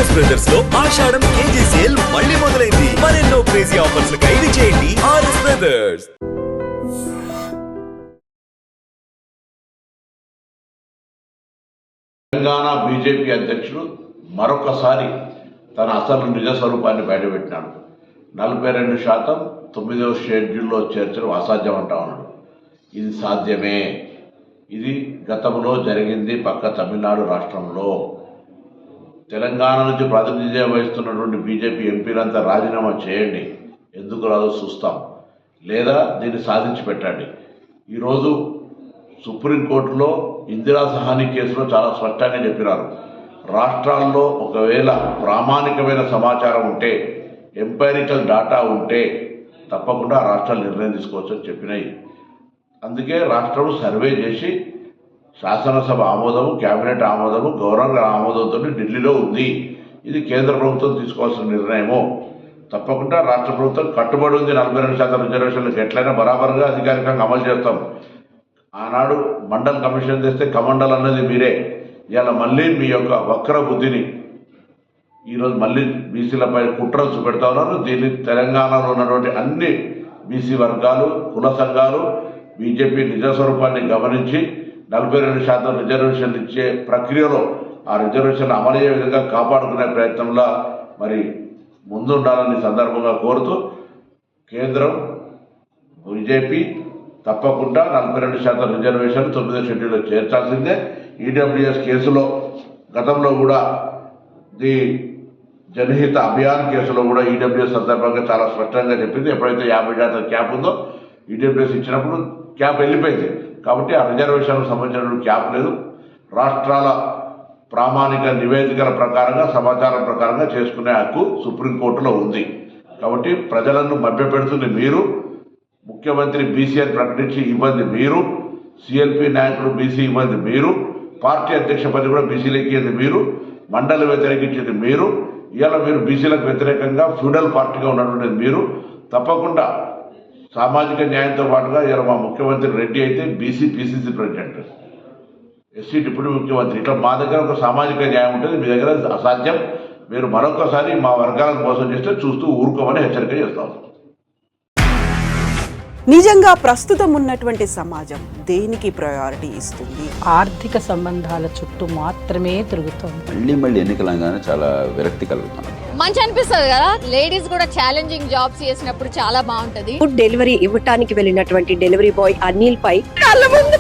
RS brothers లో ఆషాఢం KG sale మళ్ళీ మొదలైంది. మరెన్నో క్రేజీ ఆఫర్స్ ఖైదు చేయండి ఆర్ఎస్ బ్రదర్స్. తెలంగాణ బీజేపీ అధ్యక్షుడు మరొకసారి తన అసలు నిజ స్వరూపాన్ని బయటపెట్టినాడు. 42% 9వ షెడ్యూల్లో చేర్చడం అసాధ్యం అంటా ఉన్నాడు. ఇది సాధ్యమే. ఇది గతంలో జరిగింది పక్క తమిళనాడు రాష్ట్రంలో. తెలంగాణ నుంచి ప్రాతినిధ్యం వహిస్తున్నటువంటి బీజేపీ ఎంపీలంతా రాజీనామా చేయండి, ఎందుకు రాదో చూస్తాం, లేదా దీన్ని సాధించి పెట్టండి. ఈరోజు సుప్రీంకోర్టులో ఇందిరా సహాని కేసులో చాలా స్పష్టంగా చెప్పినారు. రాష్ట్రాల్లో ఒకవేళ ప్రామాణికమైన సమాచారం ఉంటే, ఎంపైరికల్ డాటా ఉంటే తప్పకుండా రాష్ట్రాలు నిర్ణయం తీసుకోవచ్చని చెప్పినాయి. అందుకే రాష్ట్రం సర్వే చేసి శాసనసభ ఆమోదము, కేబినెట్ ఆమోదము, గవర్నర్ ఆమోదంతో ఢిల్లీలో ఉంది. ఇది కేంద్ర ప్రభుత్వం తీసుకోవాల్సిన నిర్ణయము. తప్పకుండా రాష్ట్ర ప్రభుత్వం కట్టుబడి ఉంది. 42% రిజర్వేషన్లకు ఎట్లయినా బరాబరుగా అధికారికంగా అమలు చేస్తాం. ఆనాడు మండల్ కమిషన్ చేస్తే కమండల్ అన్నది మీరే. ఇలా మళ్ళీ మీ యొక్క వక్ర బుద్ధిని ఈరోజు మళ్ళీ బీసీలపై కుట్రలు చూపెడతా ఉన్నారు. దీన్ని తెలంగాణలో ఉన్నటువంటి అన్ని బీసీ వర్గాలు, కుల సంఘాలు బీజేపీ నిజ స్వరూపాన్ని గమనించి 42% రిజర్వేషన్లు ఇచ్చే ప్రక్రియలో ఆ రిజర్వేషన్లు అమలయ్యే విధంగా కాపాడుకునే ప్రయత్నంలో మరి ముందుండాలని సందర్భంగా కోరుతూ, కేంద్రం బీజేపీ తప్పకుండా 42% రిజర్వేషన్ 9వ షెడ్యూల్లో చేర్చాల్సిందే. ఈడబ్ల్యూఎస్ కేసులో గతంలో కూడా ది జనహిత అభియాన్ కేసులో కూడా ఈడబ్ల్యూఎస్ సందర్భంగా చాలా స్పష్టంగా చెప్పింది. ఎప్పుడైతే 50% క్యాప్ ఉందో ఈడబ్ల్యూఎస్ ఇచ్చినప్పుడు క్యాప్ వెళ్ళిపోయింది. కాబట్టి ఆ రిజర్వేషన్కు సంబంధించిన క్యాప్ లేదు. రాష్ట్రాల ప్రామాణిక నివేదికల ప్రకారంగా, సమాచారం ప్రకారంగా చేసుకునే హక్కు సుప్రీంకోర్టులో ఉంది. కాబట్టి ప్రజలను మభ్యపెడుతుంది మీరు. ముఖ్యమంత్రి బీసీ అని ప్రకటించి ఇబ్బంది మీరు, సిఎల్పి నాయకుడు బీసీ ఇబ్బంది మీరు, పార్టీ అధ్యక్ష పదవి కూడా బీసీలకు ఇచ్చేది మీరు, మండలి వ్యతిరేకించేది మీరు. ఇవాళ మీరు బీసీలకు వ్యతిరేకంగా ఫ్యూడల్ పార్టీగా ఉన్నటువంటిది మీరు. తప్పకుండా సామాజిక న్యాయంతో పాటుగా ఇవాళ మా ముఖ్యమంత్రి రెడ్డి అయితే BC PCC president, SC deputy ముఖ్యమంత్రి. ఇట్లా మా దగ్గర ఒక సామాజిక న్యాయం ఉంటుంది, మీ దగ్గర అసాధ్యం. మీరు మరొకసారి మా వర్గాలను మోసం చేస్తే చూస్తూ ఊరుకోమని హెచ్చరిక చేస్తాం. నిజంగా ప్రస్తుతం ఉన్నటువంటి సమాజం దేనికి ప్రయారిటీ ఇస్తుంది? ఆర్థిక సంబంధాల చుట్టూ మాత్రమే తిరుగుతుంది. మళ్ళీ ఎన్నికలంగానే చాలా విరక్తి కలుగుతాను. మంచి అనిపిస్తుంది కదా, లేడీస్ కూడా ఛాలెంజింగ్ జాబ్స్ చేసినప్పుడు చాలా బాగుంటది. ఫుడ్ డెలివరీ ఇవ్వటానికి వెళ్ళినటువంటి డెలివరీ బాయ్ అనిల్ పై కళ్ళ ముందు